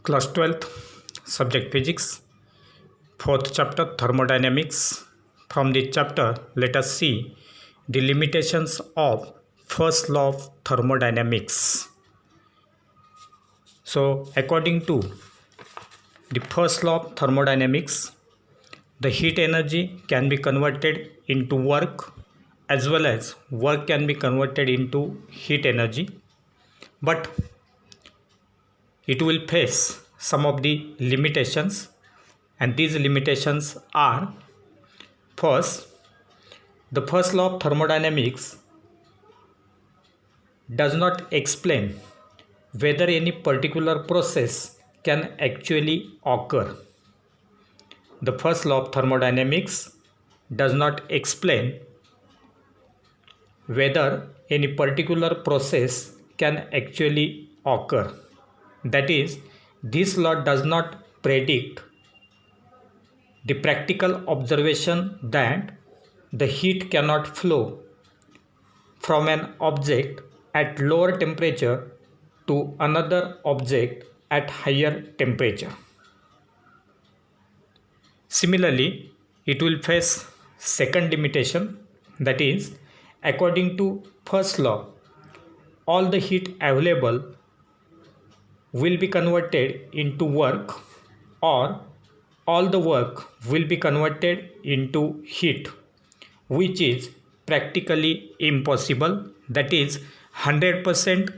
Class 12th, Subject Physics, 4th chapter Thermodynamics. From this chapter, let us see the limitations of first law of thermodynamics. So, according to the first law of thermodynamics, the heat energy can be converted into work as well as work can be converted into heat energy, but it will face some of the limitations, and these limitations are: first, the first law of thermodynamics does not explain whether any particular process can actually occur. The first law of thermodynamics does not explain whether any particular process can actually occur. That is, this law does not predict the practical observation that the heat cannot flow from an object at lower temperature to another object at higher temperature. Similarly, it will face second limitation, that is, according to first law, all the heat available will be converted into work, or all the work will be converted into heat, which is practically impossible. That is, 100%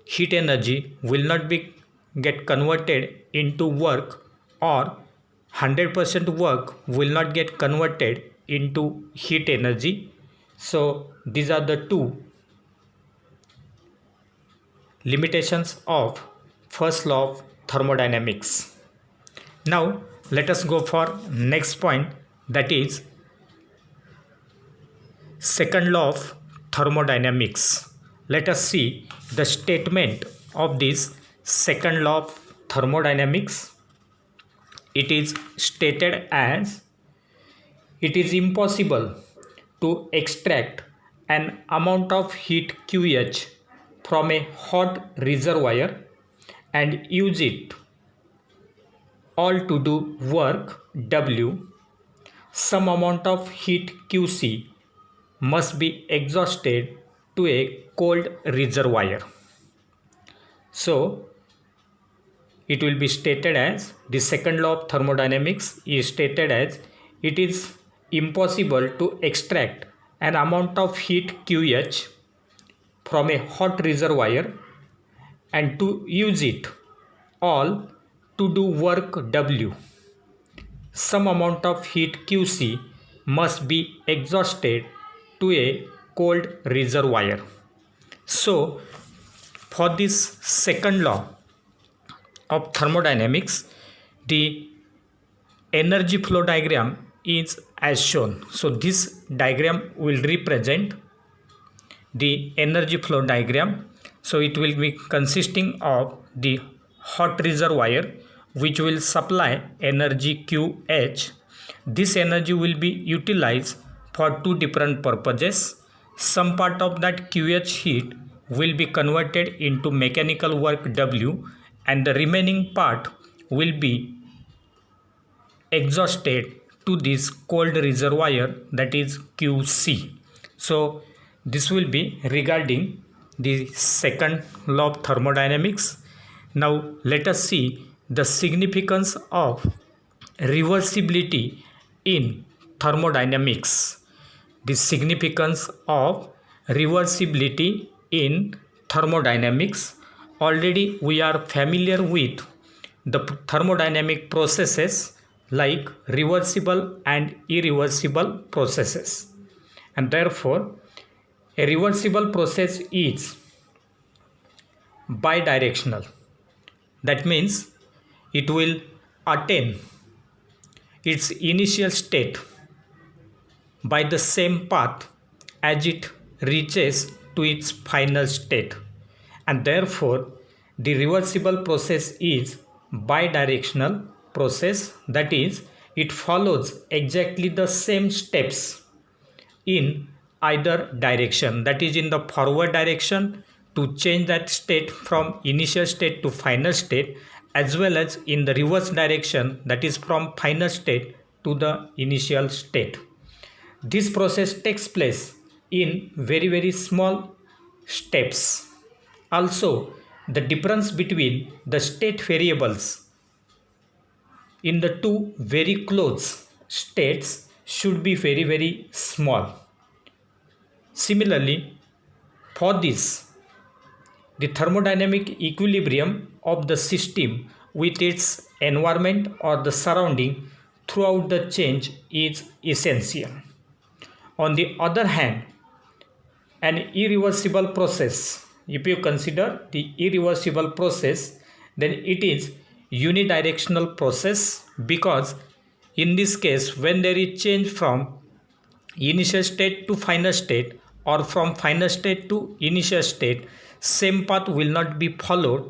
heat energy will not be get converted into work, or 100% work will not get converted into heat energy. So these are the two limitations of first law of thermodynamics. Now let us go for next point, that is second law of thermodynamics. Let us see the statement of this second law of thermodynamics. It is stated as: it is impossible to extract an amount of heat QH from a hot reservoir and use it all to do work W. Some amount of heat QC must be exhausted to a cold reservoir. So it will be stated as, the second law of thermodynamics is stated as: it is impossible to extract an amount of heat QH from a hot reservoir and to use it all to do work W. Some amount of heat QC must be exhausted to a cold reservoir. So for this second law of thermodynamics, the energy flow diagram is as shown. So this diagram will represent the energy flow diagram. So it will be consisting of the hot reservoir which will supply energy QH. This energy will be utilized for two different purposes. Some part of that QH heat will be converted into mechanical work W, and the remaining part will be exhausted to this cold reservoir, that is QC. So this will be regarding the second law of thermodynamics. Now let us see the significance of reversibility in thermodynamics. The significance of reversibility in thermodynamics. Already we are familiar with the thermodynamic processes like reversible and irreversible processes, and therefore a reversible process is bidirectional. That means it will attain its initial state by the same path as it reaches to its final state, and therefore the reversible process is bidirectional process. That is, it follows exactly the same steps in either direction, that is in the forward direction to change that state from initial state to final state, as well as in the reverse direction, that is from final state to the initial state. This process takes place in very small steps. Also, the difference between the state variables in the two very close states should be very small. Similarly, for this, the thermodynamic equilibrium of the system with its environment or the surrounding throughout the change is essential. On the other hand, an irreversible process, if you consider the irreversible process, then it is unidirectional process, because in this case when there is change from initial state to final state or from final state to initial state, same path will not be followed,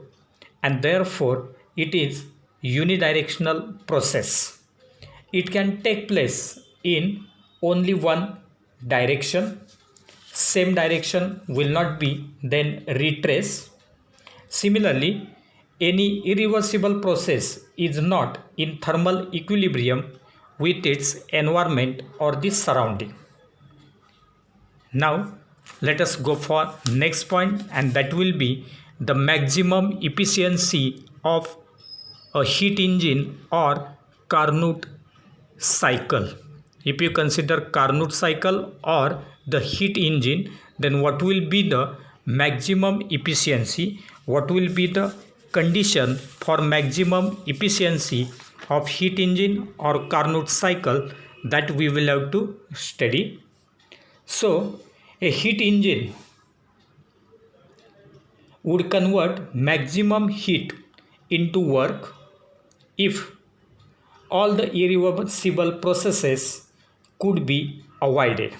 and therefore it is unidirectional process. It can take place in only one direction. Same direction will not be then retraced. Similarly, any irreversible process is not in thermal equilibrium with its environment or the surrounding. Now let us go for next point, and that will be the maximum efficiency of a heat engine or Carnot cycle. If you consider Carnot cycle or the heat engine, then what will be the maximum efficiency? What will be the condition for maximum efficiency of heat engine or Carnot cycle? That we will have to study. So, a heat engine would convert maximum heat into work if all the irreversible processes could be avoided.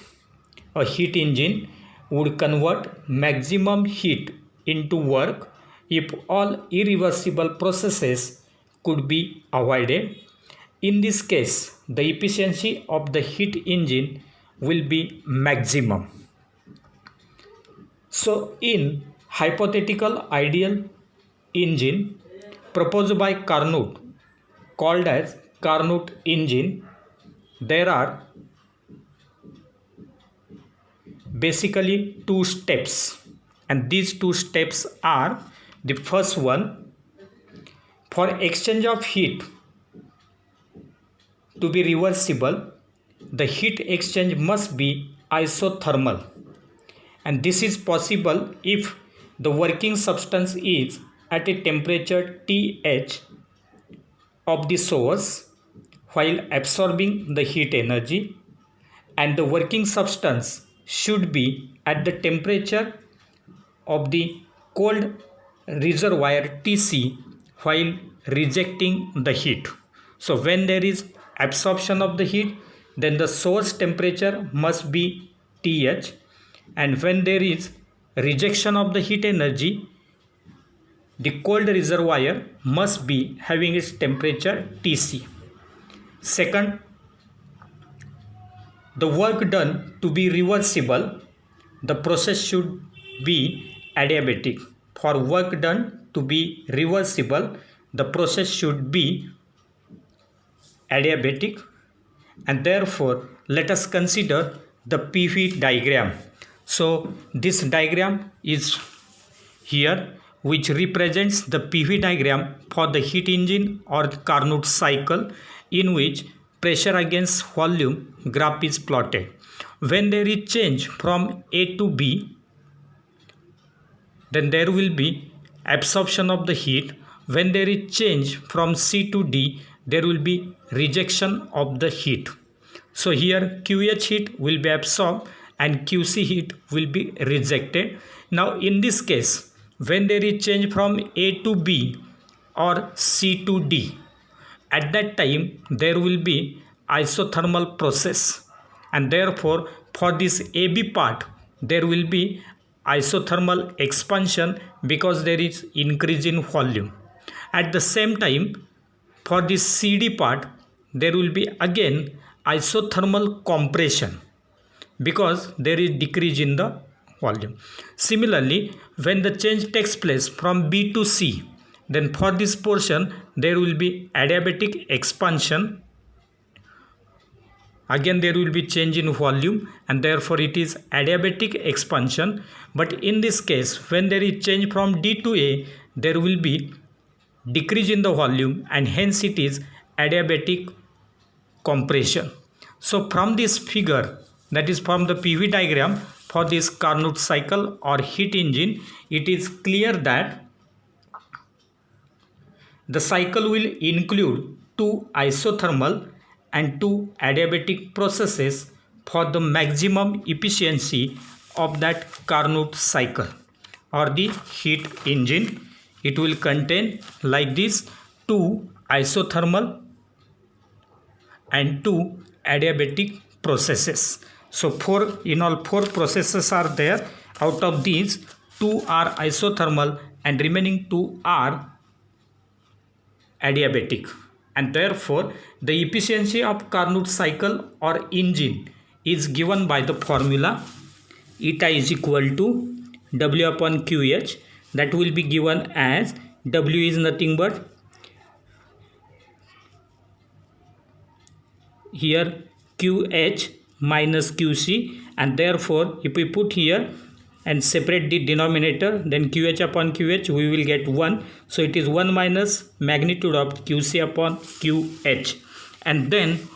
A heat engine would convert maximum heat into work if all irreversible processes could be avoided. In this case, the efficiency of the heat engine will be maximum. So, in hypothetical ideal engine proposed by Carnot, called as Carnot engine, there are basically two steps, and these two steps are: the first one, for exchange of heat to be reversible, the heat exchange must be isothermal, and this is possible if the working substance is at a temperature Th of the source while absorbing the heat energy, and the working substance should be at the temperature of the cold reservoir Tc while rejecting the heat. So when there is absorption of the heat, then the source temperature must be Th, and when there is rejection of the heat energy, the cold reservoir must be having its temperature Tc. Second, the work done to be reversible, the process should be adiabatic. For work done to be reversible, the process should be adiabatic, and therefore let us consider the PV diagram. So this diagram is here, which represents the PV diagram for the heat engine or the Carnot cycle, in which pressure against volume graph is plotted. When there is change from A to B, then there will be absorption of the heat. When there is change from C to D, there will be rejection of the heat. So here QH heat will be absorbed and QC heat will be rejected. Now in this case, when there is change from A to B or C to D, at that time there will be isothermal process, and therefore for this AB part there will be isothermal expansion because there is increase in volume. At the same time, for this CD part there will be again isothermal compression because there is decrease in the volume. Similarly, when the change takes place from B to C, Then for this portion there will be adiabatic expansion. Again there will be change in volume and therefore it is adiabatic expansion. But in this case when there is change from D to A, there will be decrease in the volume and hence it is adiabatic compression. So from this figure, that is from the PV diagram for this Carnot cycle or heat engine, it is clear that the cycle will include two isothermal and two adiabatic processes for the maximum efficiency of that Carnot cycle or the heat engine. It will contain like this two isothermal and two adiabatic processes. So in all four processes are there. Out of these, two are isothermal and remaining two are adiabatic, and therefore the efficiency of Carnot cycle or engine is given by the formula eta is equal to W upon QH. That will be given as W is nothing but here QH minus QC, and therefore if we put here and separate the denominator, then QH upon QH we will get 1. So it is 1 minus magnitude of QC upon QH, and then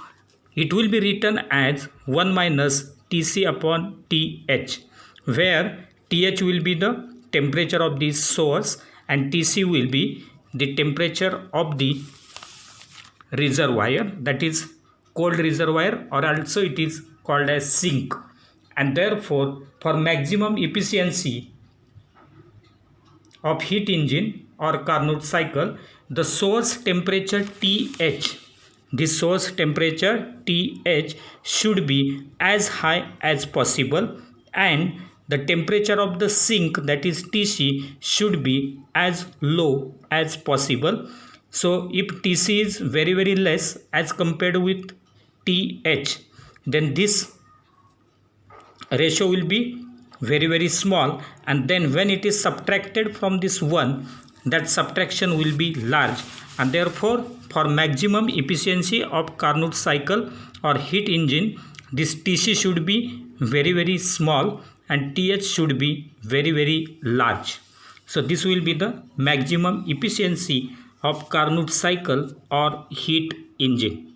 it will be written as 1 minus TC upon TH, where TH will be the temperature of the source and TC will be the temperature of the reservoir, that is cold reservoir, or also it is called as sink. And therefore for maximum efficiency of heat engine or Carnot cycle, the source temperature TH, the source temperature TH should be as high as possible, and the temperature of the sink, that is TC, should be as low as possible. So if TC is very less as compared with TH, then this ratio will be very small, and then when it is subtracted from this 1, that subtraction will be large, and therefore for maximum efficiency of Carnot cycle or heat engine, this TC should be very small and TH should be very large. So this will be the maximum efficiency of Carnot cycle or heat engine.